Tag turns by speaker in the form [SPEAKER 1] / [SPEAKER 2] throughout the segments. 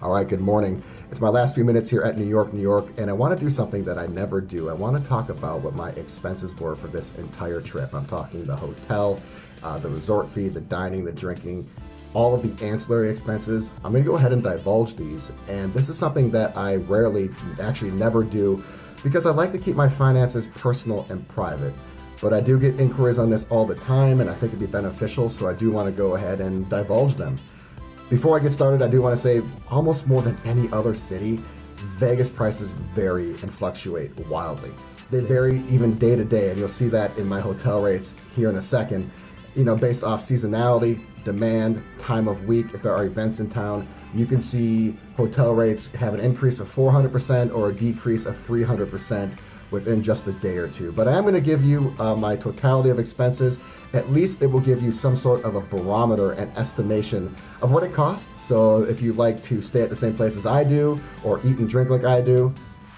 [SPEAKER 1] All right, good morning. It's my last few minutes here at New York, New York, and I want to do something that I never do. I want to talk about what my expenses were for this entire trip. I'm talking the hotel, the resort fee, the dining, the drinking, all of the ancillary expenses. I'm going to go ahead and divulge these, and this is something that I rarely, actually never do, because I like to keep my finances personal and private. But I do get inquiries on this all the time, and I think it'd be beneficial, so I do want to go ahead and divulge them. Before I get started, I do want to say, almost more than any other city, Vegas prices vary and fluctuate wildly. They vary even day to day, and you'll see that in my hotel rates here in a second, based off seasonality, demand, time of week. If there are events in town, you can see hotel rates have an increase of 400% or a decrease of 300% within just a day or two. But I am going to give you my totality of expenses. At least it will give you some sort of a barometer and estimation of what it costs. So if you like to stay at the same place as I do or eat and drink like I do,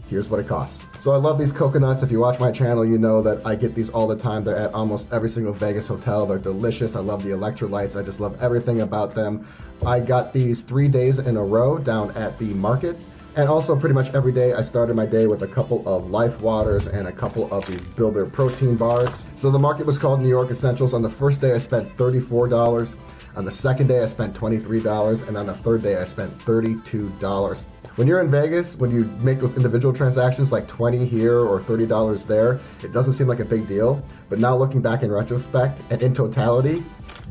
[SPEAKER 1] here's what it costs. So I love these coconuts. If you watch my channel, you know that I get these all the time. They're at almost every single Vegas hotel. They're delicious. I love the electrolytes. I just love everything about them. I got these 3 days in a row down at the market. And also pretty much every day I started my day with a couple of Life Waters and a couple of these Builder protein bars. So the market was called New York Essentials. On the first day I spent $34. On the second day I spent $23. And on the third day I spent $32. When you're in Vegas, when you make those individual transactions like $20 here or $30 there, it doesn't seem like a big deal. But now looking back in retrospect and in totality,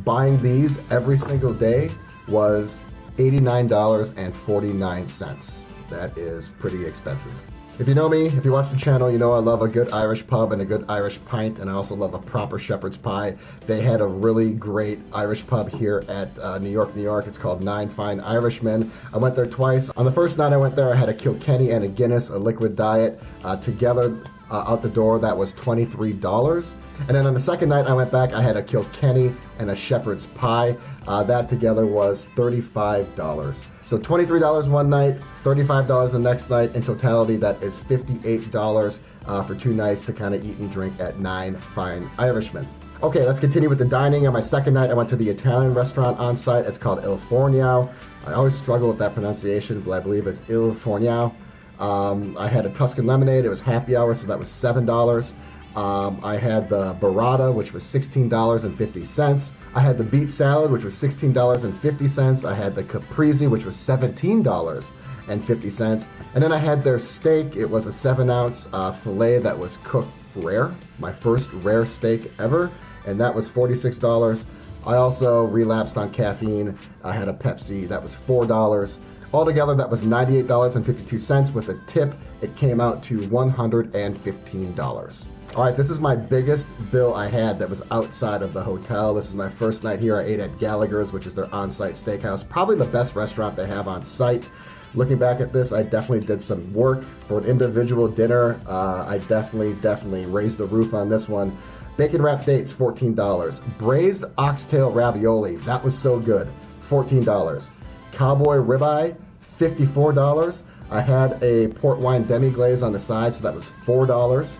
[SPEAKER 1] buying these every single day was $89.49. That is pretty expensive. If you know me, if you watch the channel, you know I love a good Irish pub and a good Irish pint, and I also love a proper shepherd's pie. They had a really great Irish pub here at New York, New York. It's called Nine Fine Irishmen. I went there twice. On the first night I went there, I had a Kilkenny and a Guinness, a liquid diet. Together, out the door, that was $23. And then on the second night I went back, I had a Kilkenny and a shepherd's pie. That together was $35. So $23 one night, $35 the next night. In totality, that is $58 for 2 nights to kind of eat and drink at Nine Fine Irishmen. Okay, let's continue with the dining. On my second night, I went to the Italian restaurant on site. It's called Il Fournio. I always struggle with that pronunciation, but I believe it's Il Fournio. I had a Tuscan lemonade. It was happy hour, so that was $7. I had the burrata, which was $16.50. I had the beet salad, which was $16.50. I had the caprese, which was $17.50. And then I had their steak. It was a 7-ounce filet that was cooked rare, my first rare steak ever, and that was $46. I also relapsed on caffeine. I had a Pepsi. That was $4. Altogether, that was $98.52. With a tip, it came out to $115. All right, this is my biggest bill I had that was outside of the hotel. This is my first night here. I ate at Gallaghers, which is their on-site steakhouse. Probably the best restaurant they have on site. Looking back at this, I definitely did some work for an individual dinner. I definitely raised the roof on this one. Bacon wrapped dates, $14. Braised oxtail ravioli, that was so good, $14. Cowboy ribeye, $54. I had a port wine demi-glaze on the side, so that was $4.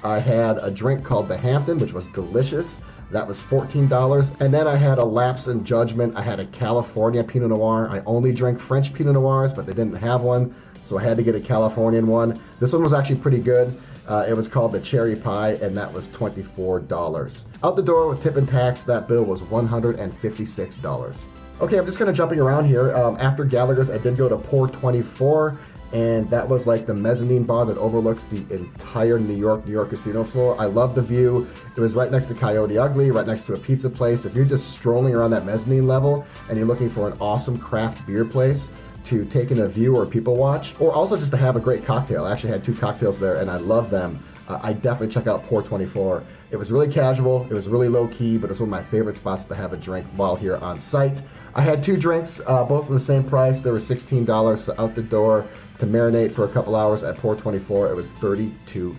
[SPEAKER 1] I had a drink called the Hampton, which was delicious. That was $14. And then I had a lapse in judgment. I had a California Pinot Noir. I only drink French Pinot Noirs, but they didn't have one, so I had to get a Californian one. This one was actually pretty good. It was called the Cherry Pie, and that was $24. Out the door with tip and tax, that bill was $156. Okay, I'm just kind of jumping around here. After Gallaghers, I did go to Pour 24. And that was like the mezzanine bar that overlooks the entire New York casino floor. I love the view. It was right next to Coyote Ugly, right next to a pizza place. If you're just strolling around that mezzanine level and you're looking for an awesome craft beer place to take in a view or people watch, or also just to have a great cocktail. I actually had 2 cocktails there and I love them. I definitely check out Pour 24. It was really casual, it was really low key, but it's one of my favorite spots to have a drink while here on site. I had 2 drinks, both for the same price. They were $16, so out the door to marinate for a couple hours at Pour 24, it was $32.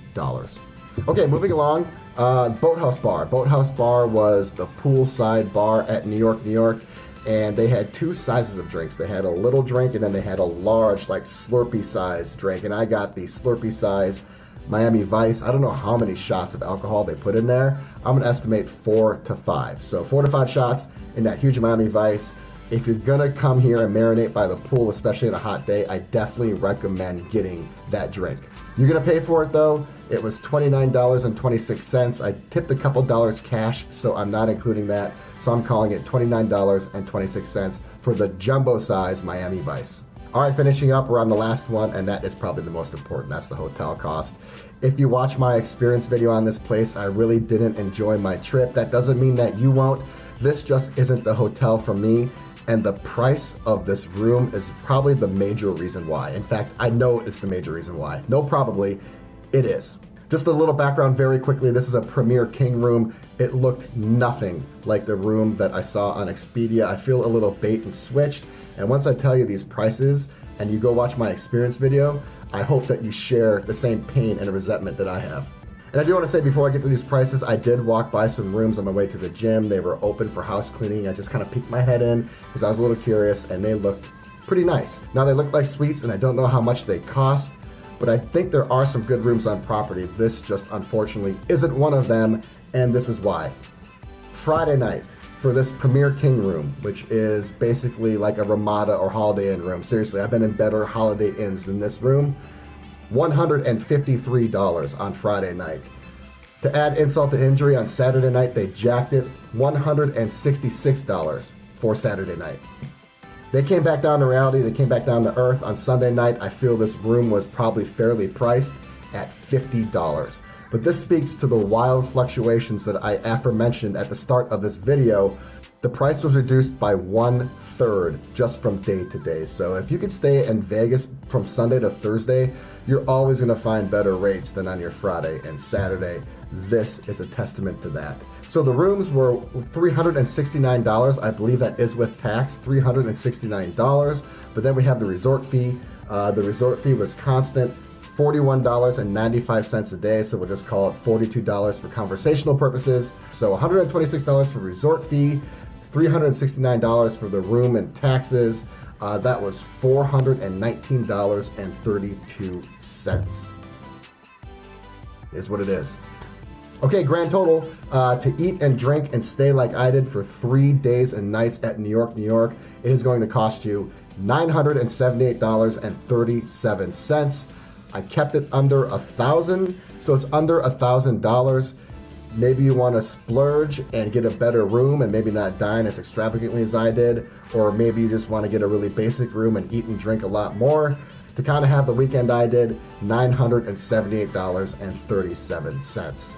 [SPEAKER 1] Okay, moving along, Boathouse Bar. Boathouse Bar was the poolside bar at New York, New York, and they had 2 sizes of drinks. They had a little drink, and then they had a large, like Slurpee size drink, and I got the Slurpee size Miami Vice. I don't know how many shots of alcohol they put in there. I'm gonna estimate 4 to 5. So 4 to 5 shots in that huge Miami Vice. If you're gonna come here and marinate by the pool, especially on a hot day, I definitely recommend getting that drink. You're gonna pay for it though. It was $29.26. I tipped a couple dollars cash, so I'm not including that. So I'm calling it $29.26 for the jumbo size Miami Vice. All right, finishing up, we're on the last one, and that is probably the most important. That's the hotel cost. If you watch my experience video on this place, I really didn't enjoy my trip. That doesn't mean that you won't. This just isn't the hotel for me, and the price of this room is probably the major reason why. In fact, I know it's the major reason why. No, probably, it is. Just a little background very quickly. This is a Premier King room. It looked nothing like the room that I saw on Expedia. I feel a little bait and switched. And once I tell you these prices and you go watch my experience video, I hope that you share the same pain and resentment that I have. And I do want to say before I get to these prices, I did walk by some rooms on my way to the gym. They were open for house cleaning. I just kind of peeked my head in because I was a little curious, and they looked pretty nice. Now, they look like suites, and I don't know how much they cost, but I think there are some good rooms on property. This just unfortunately isn't one of them, and this is why. Friday night for this Premier King room, which is basically like a Ramada or Holiday Inn room. Seriously, I've been in better Holiday Inns than this room. $153 on Friday night. To add insult to injury, on Saturday night they jacked it $166 for Saturday night. They came back down to reality, they came back down to earth. On Sunday night, I feel this room was probably fairly priced at $50. But this speaks to the wild fluctuations that I aforementioned at the start of this video. The price was reduced by 1/3 just from day to day. So if you could stay in Vegas from Sunday to Thursday, you're always going to find better rates than on your Friday and Saturday. This is a testament to that. So the rooms were $369. I believe that is with tax, $369. But then we have the resort fee. The resort fee was constant, $41.95 a day, so we'll just call it $42 for conversational purposes. So $126 for resort fee, $369 for the room and taxes. That was $419.32 is what it is. Okay, grand total to eat and drink and stay like I did for 3 days and nights at New York, New York, it is going to cost you $978.37. I kept it under $1,000, so it's under $1,000. Maybe you want to splurge and get a better room and maybe not dine as extravagantly as I did, or maybe you just want to get a really basic room and eat and drink a lot more. To kind of have the weekend I did, $978.37.